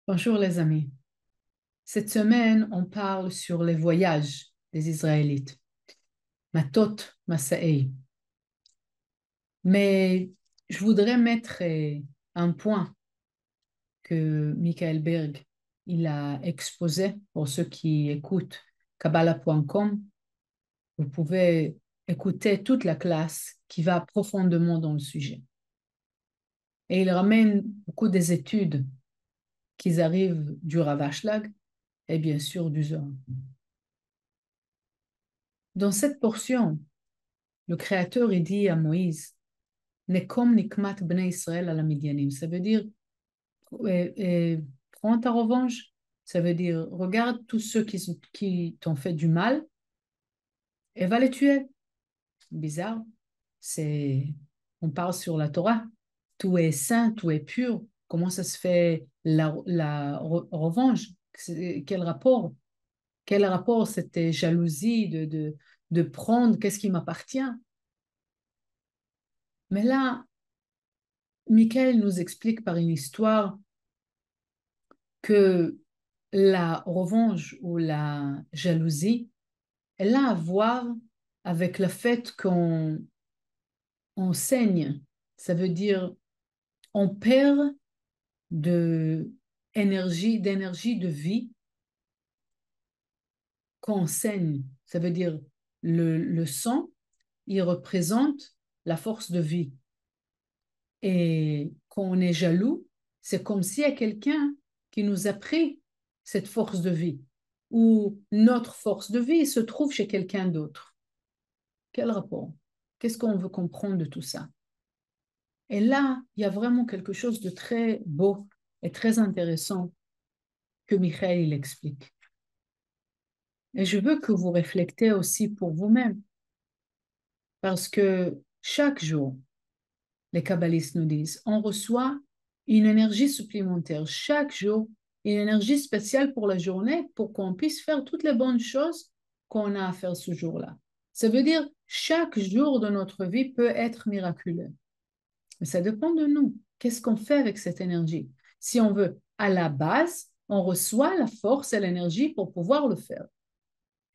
Bonjour les amis. Cette semaine, on parle sur les voyages des Israélites, Matot, Massaï. Mais je voudrais mettre un point que Michael Berg il a exposé pour ceux qui écoutent Kabbalah.com. Vous pouvez écouter toute la classe qui va profondément dans le sujet. Et il ramène beaucoup des études qui arrivent du Rav Ashlag et bien sûr du Zohar. Dans cette portion, le Créateur, il dit à Moïse, Nekom nikmat bnei Israël à la Midianim. Ça veut dire, prends ta revanche. Ça veut dire, regarde tous ceux qui t'ont fait du mal et va les tuer. Bizarre. C'est, on parle sur la Torah. Tout est saint, tout est pur. Comment ça se fait la revanche? Quel rapport? Quel rapport cette jalousie de prendre qu'est-ce qui m'appartient? Mais là, Michael nous explique par une histoire que la revanche ou la jalousie, elle a à voir avec le fait qu'on saigne. Ça veut dire on perd d'énergie de vie quand on saigne. Ça veut dire le sang, il représente la force de vie. Et quand on est jaloux, c'est comme s'il y a quelqu'un qui nous a pris cette force de vie, ou notre force de vie se trouve chez quelqu'un d'autre. Quel rapport? Qu'est-ce qu'on veut comprendre de tout ça? Et là, il y a vraiment quelque chose de très beau et très intéressant que Michael il explique. Et je veux que vous réflectez aussi pour vous-même, parce que chaque jour, les kabbalistes nous disent, on reçoit une énergie supplémentaire chaque jour, une énergie spéciale pour la journée pour qu'on puisse faire toutes les bonnes choses qu'on a à faire ce jour-là. Ça veut dire chaque jour de notre vie peut être miraculeux. Mais ça dépend de nous. Qu'est-ce qu'on fait avec cette énergie? Si on veut, à la base, on reçoit la force et l'énergie pour pouvoir le faire.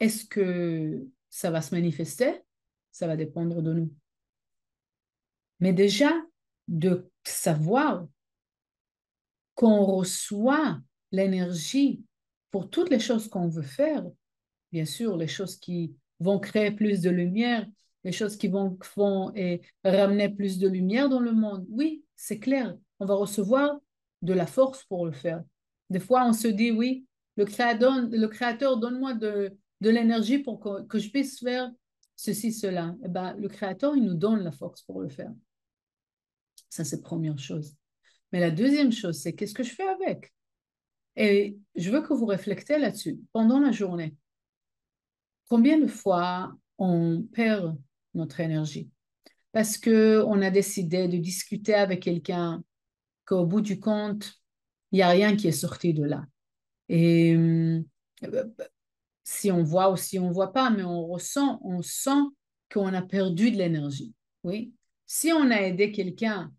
Est-ce que ça va se manifester? Ça va dépendre de nous. Mais déjà, de savoir qu'on reçoit l'énergie pour toutes les choses qu'on veut faire, bien sûr, les choses qui vont créer plus de lumière, les choses qui vont ramener plus de lumière dans le monde. Oui, c'est clair, on va recevoir de la force pour le faire. Des fois, on se dit, oui, le créateur donne-moi de l'énergie pour que je puisse faire ceci, cela. Eh ben, le créateur, il nous donne la force pour le faire. Ça, c'est la première chose. Mais la deuxième chose, c'est qu'est-ce que je fais avec? Et je veux que vous réflectez là-dessus pendant la journée. Combien de fois on perd notre énergie? Parce qu'on a décidé de discuter avec quelqu'un qu'au bout du compte, il n'y a rien qui est sorti de là. Et si on voit ou si on ne voit pas, mais on sent qu'on a perdu de l'énergie. Oui. Si on a aidé quelqu'un,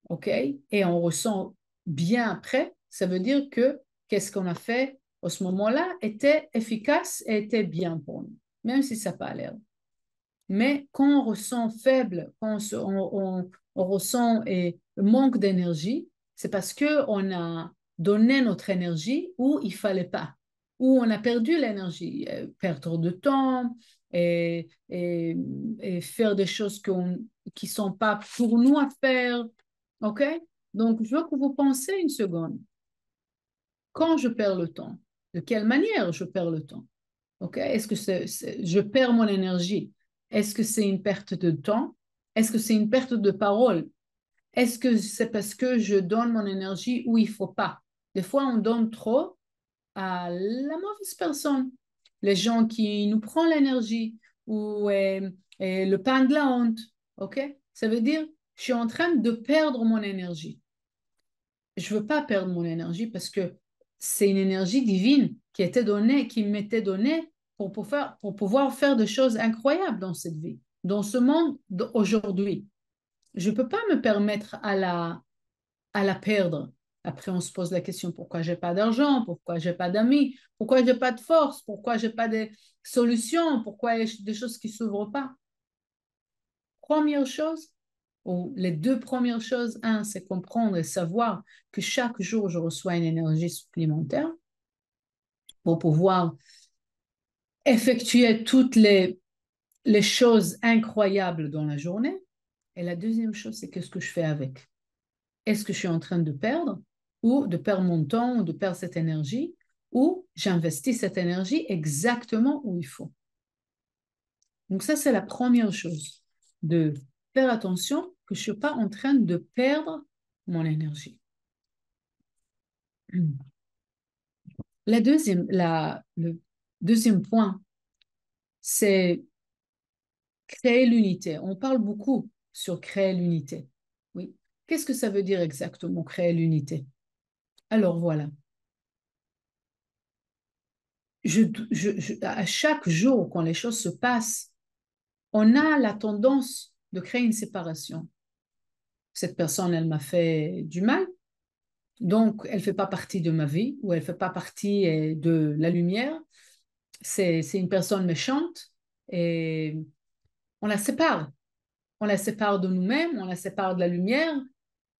OK, et on ressent bien après, ça veut dire que qu'est-ce qu'on a fait à ce moment-là était efficace et était bien pour nous, même si ça n'a pas l'air. Mais quand on ressent faible, quand on ressent manque d'énergie, c'est parce qu'on a donné notre énergie où il ne fallait pas, où on a perdu l'énergie, perdre de temps et faire des choses qui ne sont pas pour nous à faire. OK? Donc, je veux que vous pensez une seconde. Quand je perds le temps, de quelle manière je perds le temps? OK? Est-ce que je perds mon énergie? Est-ce que c'est une perte de temps? Est-ce que c'est une perte de parole? Est-ce que c'est parce que je donne mon énergie où il ne faut pas? Des fois, on donne trop à la mauvaise personne. Les gens qui nous prennent l'énergie ou le pain de la honte. OK? Ça veut dire, je suis en train de perdre mon énergie. Je ne veux pas perdre mon énergie parce que c'est une énergie divine qui était donnée, qui m'était donnée pour pouvoir faire des choses incroyables dans cette vie, dans ce monde aujourd'hui. Je ne peux pas me permettre à la perdre Après, on se pose la question, pourquoi j'ai pas d'argent? Pourquoi j'ai pas d'amis? Pourquoi j'ai pas de force? Pourquoi j'ai pas de solutions? Pourquoi il y a des choses qui s'ouvrent pas? Première chose, ou les deux premières choses, un, c'est comprendre et savoir que chaque jour, je reçois une énergie supplémentaire pour pouvoir effectuer toutes les choses incroyables dans la journée. Et la deuxième chose, c'est qu'est-ce que je fais avec? Est-ce que je suis en train de perdre ou de perdre mon temps ou de perdre cette énergie ou j'investis cette énergie exactement où il faut? Donc ça, c'est la première chose, de faire attention que je ne suis pas en train de perdre mon énergie. Le deuxième point, c'est créer l'unité. On parle beaucoup sur créer l'unité. Oui. Qu'est-ce que ça veut dire exactement, créer l'unité? Alors voilà. À chaque jour, quand les choses se passent, on a la tendance de créer une séparation. Cette personne, elle m'a fait du mal, donc elle ne fait pas partie de ma vie ou elle ne fait pas partie de la lumière. C'est une personne méchante et on la sépare. On la sépare de nous-mêmes, on la sépare de la lumière.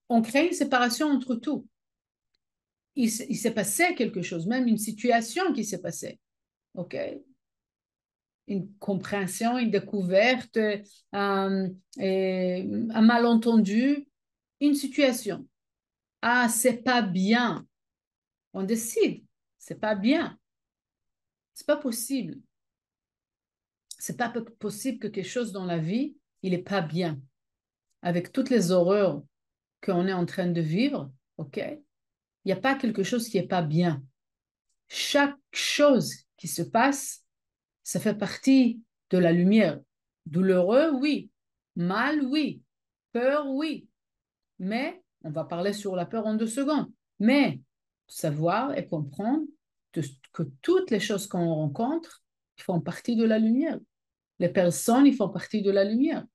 On crée une séparation entre tout. Il s'est passé quelque chose, même une situation qui s'est passée. OK? Une compréhension, une découverte, un malentendu, une situation. Ah, c'est pas bien. On décide, c'est pas bien. C'est pas possible. C'est pas possible que quelque chose dans la vie, il est pas bien. Avec toutes les horreurs qu'on est en train de vivre, ok? Il n'y a pas quelque chose qui est pas bien. Chaque chose qui se passe, ça fait partie de la lumière. Douloureux, oui. Mal, oui. Peur, oui. Mais, on va parler sur la peur en 2 secondes. Mais, savoir et comprendre que toutes les choses qu'on rencontre font partie de la lumière. Les personnes, ils font partie de la lumière.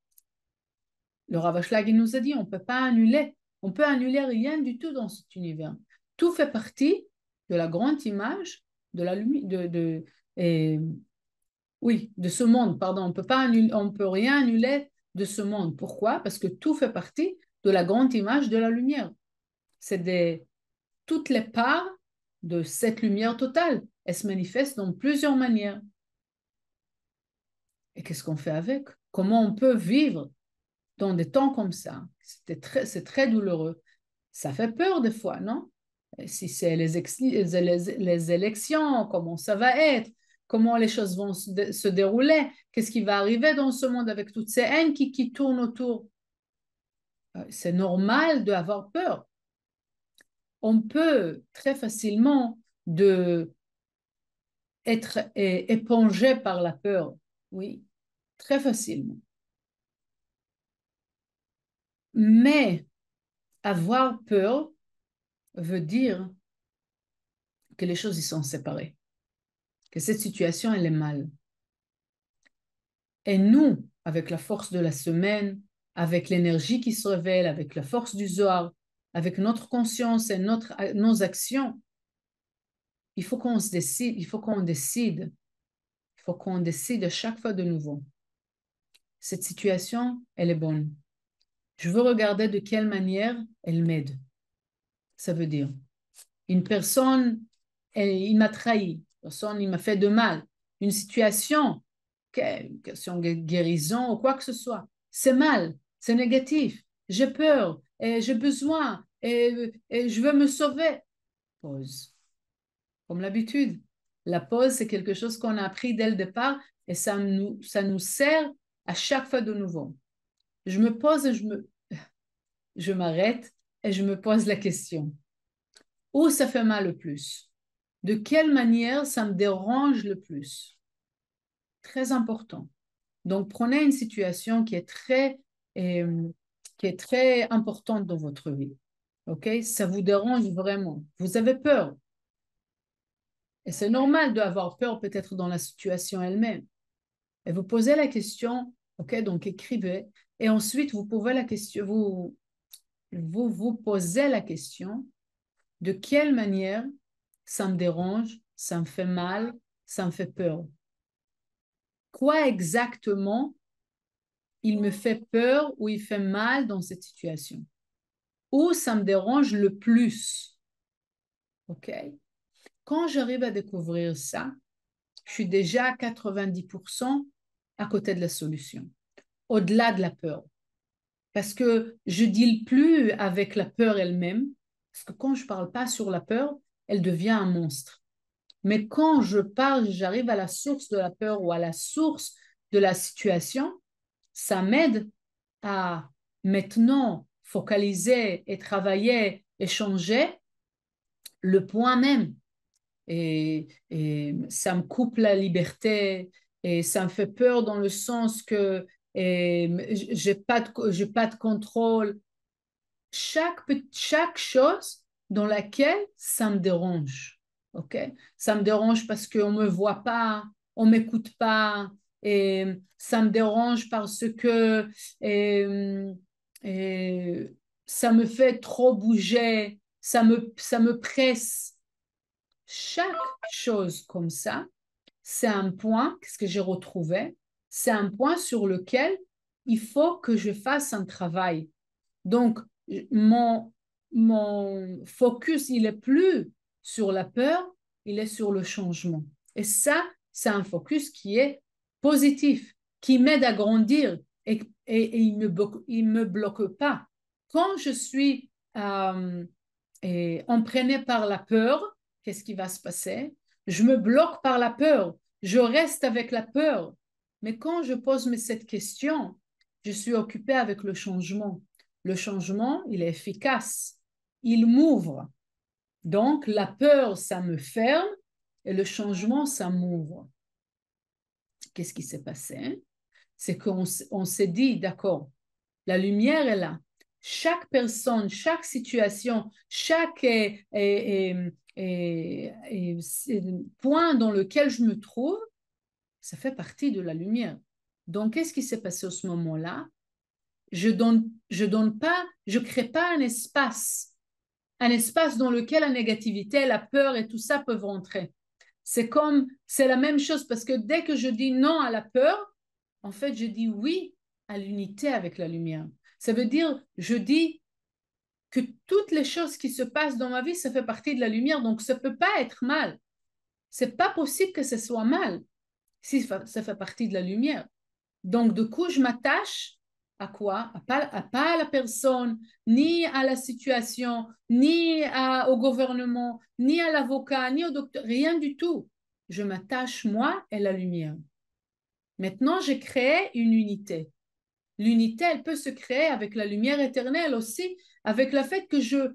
Le Rav Ashlag, il nous a dit, on ne peut pas annuler. On peut annuler rien du tout dans cet univers. Tout fait partie de la grande image de la lumière, oui, de ce monde, pardon. On peut pas annuler, on peut rien annuler de ce monde. Pourquoi? Parce que tout fait partie de la grande image de la lumière. Toutes les parts de cette lumière totale. Elle se manifeste dans plusieurs manières. Et qu'est-ce qu'on fait avec? Comment on peut vivre dans des temps comme ça? C'est très douloureux. Ça fait peur des fois, non? Et si c'est les élections, comment ça va être? Comment les choses vont se dérouler? Qu'est-ce qui va arriver dans ce monde avec toutes ces haines qui tournent autour? C'est normal d'avoir peur. On peut très facilement être épongé par la peur. Oui, très facilement. Mais avoir peur veut dire que les choses y sont séparées, que cette situation, elle est mal. Et nous, avec la force de la semaine, avec l'énergie qui se révèle, avec la force du Zohar, avec notre conscience et nos actions, il faut qu'on se décide, il faut qu'on décide chaque fois de nouveau. Cette situation, elle est bonne. Je veux regarder de quelle manière elle m'aide. Ça veut dire, une personne, il m'a trahi, une personne, il m'a fait de mal, une situation, une question de guérison ou quoi que ce soit, c'est mal, c'est négatif, j'ai peur, et j'ai besoin, et je veux me sauver. Pause. Comme l'habitude. La pause, c'est quelque chose qu'on a appris dès le départ et ça nous sert à chaque fois de nouveau. Je me pose et je m'arrête et je me pose la question. Où ça fait mal le plus? De quelle manière ça me dérange le plus? Très important. Donc, prenez une situation euh, qui est très importante dans votre vie. OK? Ça vous dérange vraiment. Vous avez peur. Et c'est normal d'avoir peur peut-être dans la situation elle-même. Et vous posez la question, OK? Donc, écrivez. Et ensuite, vous posez la question, vous posez la question, de quelle manière ça me dérange, ça me fait mal, ça me fait peur. Quoi exactement il me fait peur ou il fait mal dans cette situation? Où ça me dérange le plus? OK? Quand j'arrive à découvrir ça, je suis déjà à 90% à côté de la solution, au-delà de la peur. Parce que je ne deal plus avec la peur elle-même, parce que quand je ne parle pas sur la peur, elle devient un monstre. Mais quand je parle, j'arrive à la source de la peur ou à la source de la situation, ça m'aide à maintenant focaliser et travailler et changer le point même. Et ça me coupe la liberté et ça me fait peur dans le sens que j'ai pas de contrôle. Chaque chose dans laquelle ça me dérange. OK? Ça me dérange parce qu'on ne me voit pas, on ne m'écoute pas, et ça me dérange parce que et, et ça me fait trop bouger, ça me presse. Chaque chose comme ça, c'est un point, qu'est-ce que j'ai retrouvé? C'est un point sur lequel il faut que je fasse un travail. Donc, mon, mon focus, il est plus sur la peur, il est sur le changement. Et ça, c'est un focus qui est positif, qui m'aide à grandir et il me bloque pas. Quand je suis emprenée par la peur, qu'est-ce qui va se passer? Je me bloque par la peur, je reste avec la peur. Mais quand je pose cette question, je suis occupée avec le changement. Le changement, il est efficace. Il m'ouvre. Donc, la peur, ça me ferme et le changement, ça m'ouvre. Qu'est-ce qui s'est passé? C'est qu'on s'est dit, d'accord, la lumière est là. Chaque personne, chaque situation, chaque point dans lequel je me trouve, ça fait partie de la lumière. Donc, qu'est-ce qui s'est passé à ce moment-là? Je donne pas, je crée pas un espace dans lequel la négativité, la peur et tout ça peuvent rentrer. C'est la même chose parce que dès que je dis non à la peur, en fait, je dis oui à l'unité avec la lumière. Ça veut dire, je dis que toutes les choses qui se passent dans ma vie, ça fait partie de la lumière, donc ça peut pas être mal. C'est pas possible que ce soit mal si ça fait partie de la lumière. Donc, du coup, je m'attache à quoi? À pas à la personne, ni à la situation, au gouvernement, ni à l'avocat, ni au docteur, rien du tout. Je m'attache, moi, et la lumière. Maintenant, j'ai créé une unité. L'unité, elle peut se créer avec la lumière éternelle aussi, avec le fait que je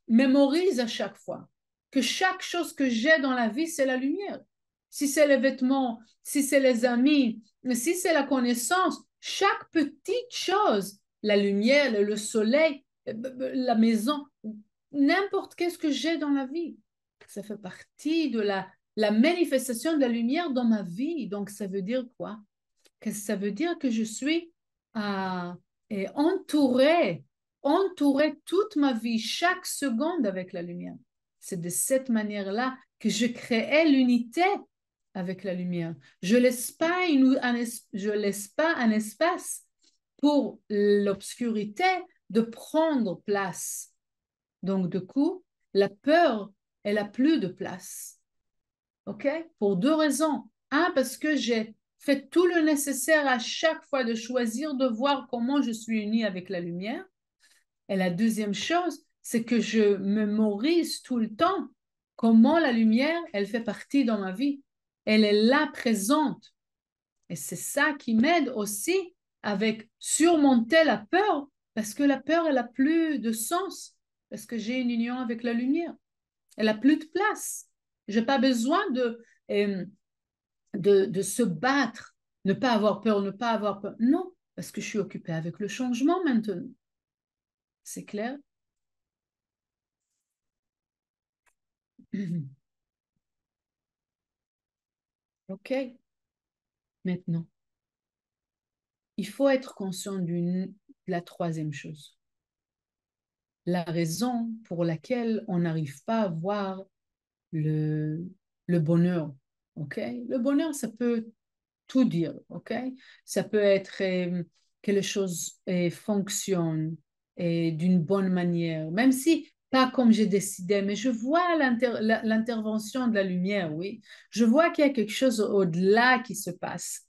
mémorise à chaque fois que chaque chose que j'ai dans la vie, c'est la lumière. Si c'est les vêtements, si c'est les amis, si c'est la connaissance, chaque petite chose, la lumière, le soleil, la maison, n'importe qu'est-ce que j'ai dans la vie, ça fait partie de la manifestation de la lumière dans ma vie. Donc, ça veut dire quoi? Que ça veut dire que je suis euh, entourée, entourée toute ma vie, chaque seconde avec la lumière. C'est de cette manière-là que je créais l'unité avec la lumière. Je laisse pas je laisse pas un espace pour l'obscurité de prendre place. Donc, du coup, la peur, elle a plus de place. OK? Pour deux raisons. Un, parce que j'ai fait tout le nécessaire à chaque fois de choisir de voir comment je suis unie avec la lumière. Et la deuxième chose, c'est que je mémorise tout le temps comment la lumière, elle fait partie dans ma vie. Elle est là présente. Et c'est ça qui m'aide aussi avec surmonter la peur, parce que la peur, elle a plus de sens, parce que j'ai une union avec la lumière. Elle a plus de place. J'ai pas besoin euh, de se battre, ne pas avoir peur, ne pas avoir peur. Non, parce que je suis occupée avec le changement maintenant. C'est clair? OK. Maintenant, il faut être conscient de la troisième chose. la raison pour laquelle on n'arrive pas à voir le, le bonheur. OK? Le bonheur, ça peut tout dire. OK? Ça peut être que les choses fonctionnent d'une bonne manière, même si pas comme j'ai décidé, mais je vois l'intervention de la lumière, oui. Je vois qu'il y a quelque chose au-delà qui se passe.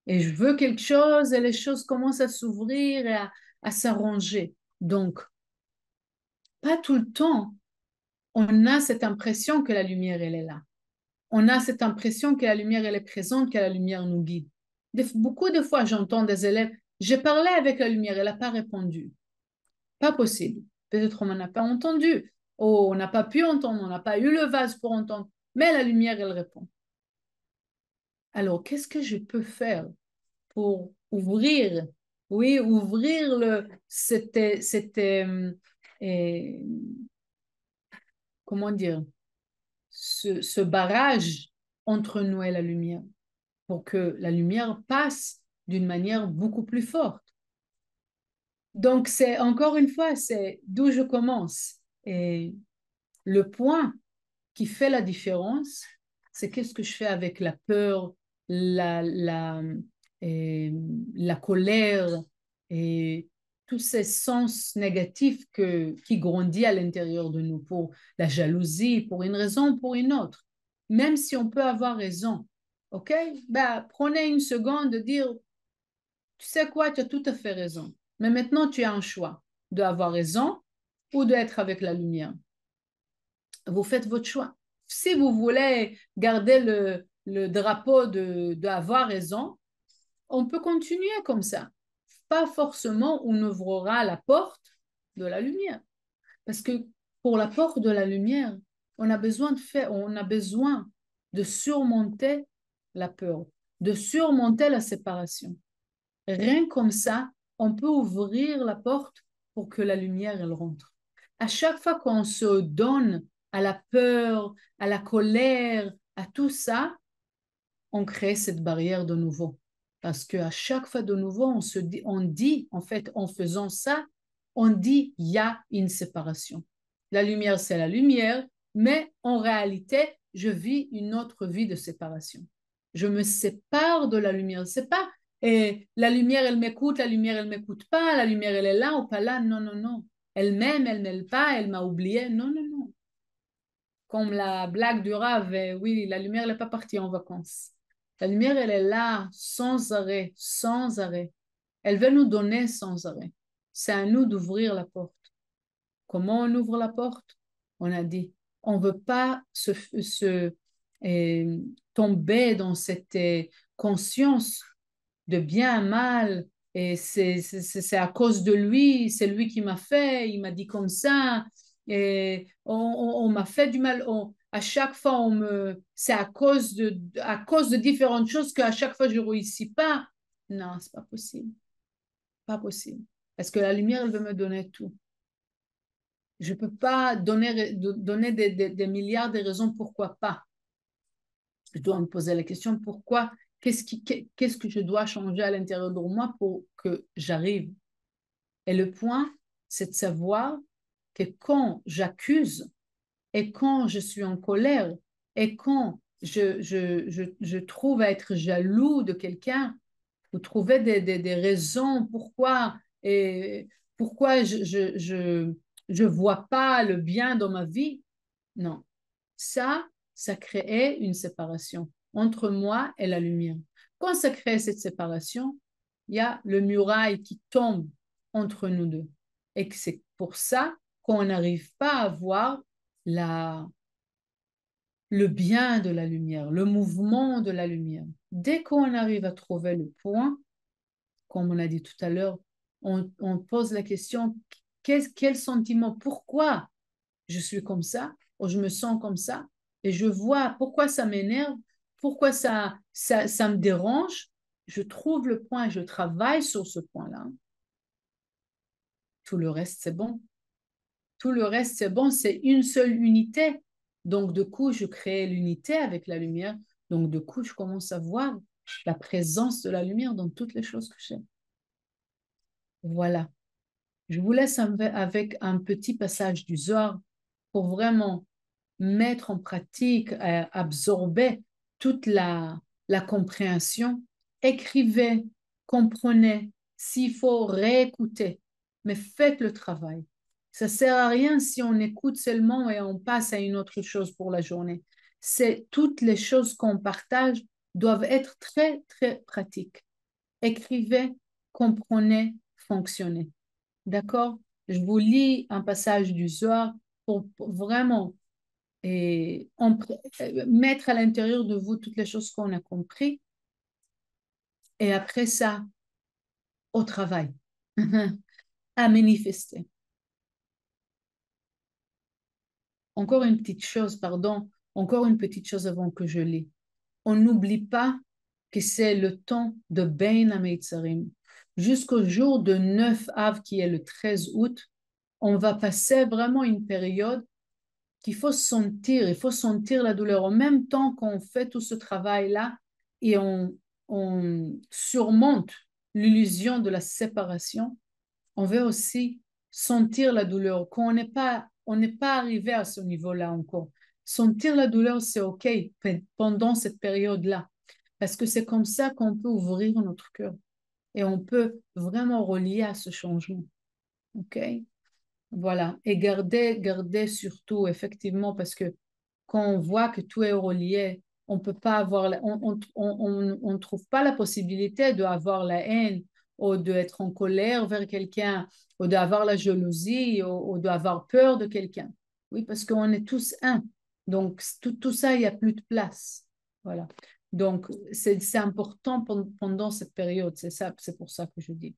Et je veux quelque chose et les choses commencent à s'ouvrir et à s'arranger. Donc, pas tout le temps, on a cette impression que la lumière, elle est là. On a cette impression que la lumière, elle est présente, que la lumière nous guide. Beaucoup de fois, j'entends des élèves, j'ai parlé avec la lumière, elle n'a pas répondu. Pas possible. Peut-être on n'a pas entendu. Oh, on n'a pas pu entendre, on n'a pas eu le vase pour entendre. Mais la lumière, elle répond. Alors, qu'est-ce que je peux faire pour ouvrir, oui, ouvrir euh, comment dire, ce barrage entre nous et la lumière, pour que la lumière passe d'une manière beaucoup plus forte. Donc, c'est encore une fois, c'est d'où je commence. Et le point qui fait la différence, c'est qu'est-ce que je fais avec la peur, la, la, et la colère et tous ces sens négatifs qui grandissent à l'intérieur de nous pour la jalousie, pour une raison ou pour une autre. Même si on peut avoir raison, OK? Ben, prenez une seconde de dire, tu sais quoi, tu as tout à fait raison. Mais maintenant, tu as un choix d'avoir raison ou d'être avec la lumière. Vous faites votre choix. Si vous voulez garder le drapeau d'avoir raison, on peut continuer comme ça. Pas forcément on ouvrira la porte de la lumière. Parce que pour la porte de la lumière, on a besoin de surmonter la peur, de surmonter la séparation. Rien comme ça, on peut ouvrir la porte pour que la lumière, elle rentre. À chaque fois qu'on se donne à la peur, à la colère, à tout ça, on crée cette barrière de nouveau. Parce qu'à chaque fois de nouveau, on dit, en fait, en faisant ça, on dit, il y a une séparation. La lumière, c'est la lumière, mais en réalité, je vis une autre vie de séparation. Je me sépare de la lumière. C'est pas, et la lumière, elle m'écoute, la lumière, elle m'écoute pas, la lumière, elle est là ou pas là. Non, non, non. Elle m'aime, elle m'aime pas, elle m'a oublié. Non, non, non. Comme la blague du rave, oui, la lumière, elle n'est pas partie en vacances. La lumière, elle est là, sans arrêt, sans arrêt. Elle veut nous donner sans arrêt. C'est à nous d'ouvrir la porte. Comment on ouvre la porte? On a dit, on ne veut pas euh, tomber dans cette conscience de bien, mal, et c'est à cause de lui, c'est lui qui m'a fait, il m'a dit comme ça, et on m'a fait du mal. À chaque fois, c'est à cause de différentes choses qu'à chaque fois, je ne réussis pas. Non, c'est pas possible. Pas possible. Parce que la lumière, elle veut me donner tout. Je ne peux pas donner des milliards de raisons pourquoi pas. Je dois me poser la question pourquoi, qu'est-ce que je dois changer à l'intérieur de moi pour que j'arrive. Et le point, c'est de savoir que quand j'accuse et quand je suis en colère et quand je trouve à être jaloux de quelqu'un, vous trouvez des raisons pourquoi je vois pas le bien dans ma vie. Non, ça crée une séparation entre moi et la lumière. Quand ça crée cette séparation, il y a le muraille qui tombe entre nous deux. Et c'est pour ça qu'on n'arrive pas à voir le bien de la lumière, le mouvement de la lumière. Dès qu'on arrive à trouver le point, comme on a dit tout à l'heure, on pose la question, quel sentiment, pourquoi je suis comme ça, ou je me sens comme ça, et je vois pourquoi ça m'énerve, pourquoi ça me dérange, je trouve le point, je travaille sur ce point-là. Tout le reste, c'est bon. Tout le reste, c'est bon, c'est une seule unité. Donc, de coup, je crée l'unité avec la lumière. Donc, de coup, je commence à voir la présence de la lumière dans toutes les choses que j'aime. Voilà. Je vous laisse avec un petit passage du Zohar pour vraiment mettre en pratique, absorber toute la compréhension. Écrivez, comprenez, s'il faut réécouter, mais faites le travail. Ça ne sert à rien si on écoute seulement et on passe à une autre chose pour la journée. C'est toutes les choses qu'on partage doivent être très, très pratiques. Écrivez, comprenez, fonctionnez. D'accord? Je vous lis un passage du Zohar pour vraiment et mettre à l'intérieur de vous toutes les choses qu'on a compris. Et après ça, au travail, à manifester. Encore une petite chose, pardon, encore une petite chose avant que je lis. On n'oublie pas que c'est le temps de Bein HaMeitzarim. Jusqu'au jour de 9 Av, qui est le 13 août, on va passer vraiment une période qu'il faut sentir, il faut sentir la douleur. En même temps qu'on fait tout ce travail-là et on surmonte l'illusion de la séparation, on veut aussi sentir la douleur, on n'est pas arrivé à ce niveau-là encore. Sentir la douleur, c'est OK pendant cette période-là, parce que c'est comme ça qu'on peut ouvrir notre cœur et on peut vraiment relier à ce changement. OK? Voilà. Et garder surtout, effectivement, parce que quand on voit que tout est relié, on peut pas avoir, on trouve pas la possibilité d'avoir la haine ou d'être en colère vers quelqu'un ou d'avoir la jalousie ou d'avoir peur de quelqu'un. Oui, parce qu'on est tous un. Donc, tout ça, il n'y a plus de place. Voilà. Donc, c'est important pendant cette période. C'est ça, c'est pour ça que je dis.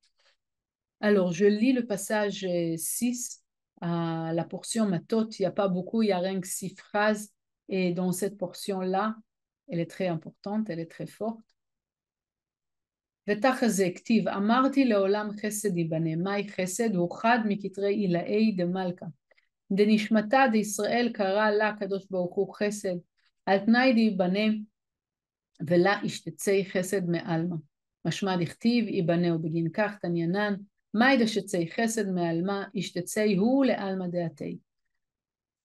Alors, je lis le passage 6 à la portion Matot. Il n'y a pas beaucoup, il n'y a rien que 6 phrases. Et dans cette portion-là, elle est très importante, elle est très forte. ותחזה כתיב, אמרתי לעולם חסד ייבנה, מהי חסד? הוא חד מכתרי עילאי דמלכה. דנשמתה דישראל קרא לה קדוש ברוך הוא חסד, על תנאי דיבנה ולה ישתצי חסד מעלמא. משמע דכתיב, ייבנה ובגין כך תניינן, מהי דשצי חסד מעלמא, ישתצי הוא לעלמא דעתי.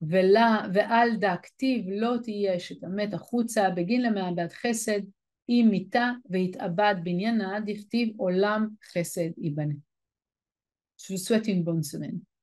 ועל דה כתיב לא תהיה שתמת החוצה בגין למעבד חסד, היא מיתה והתאבד בניינה, דכתיב עולם חסד ייבנה. Je vous souhaite une bonne semaine.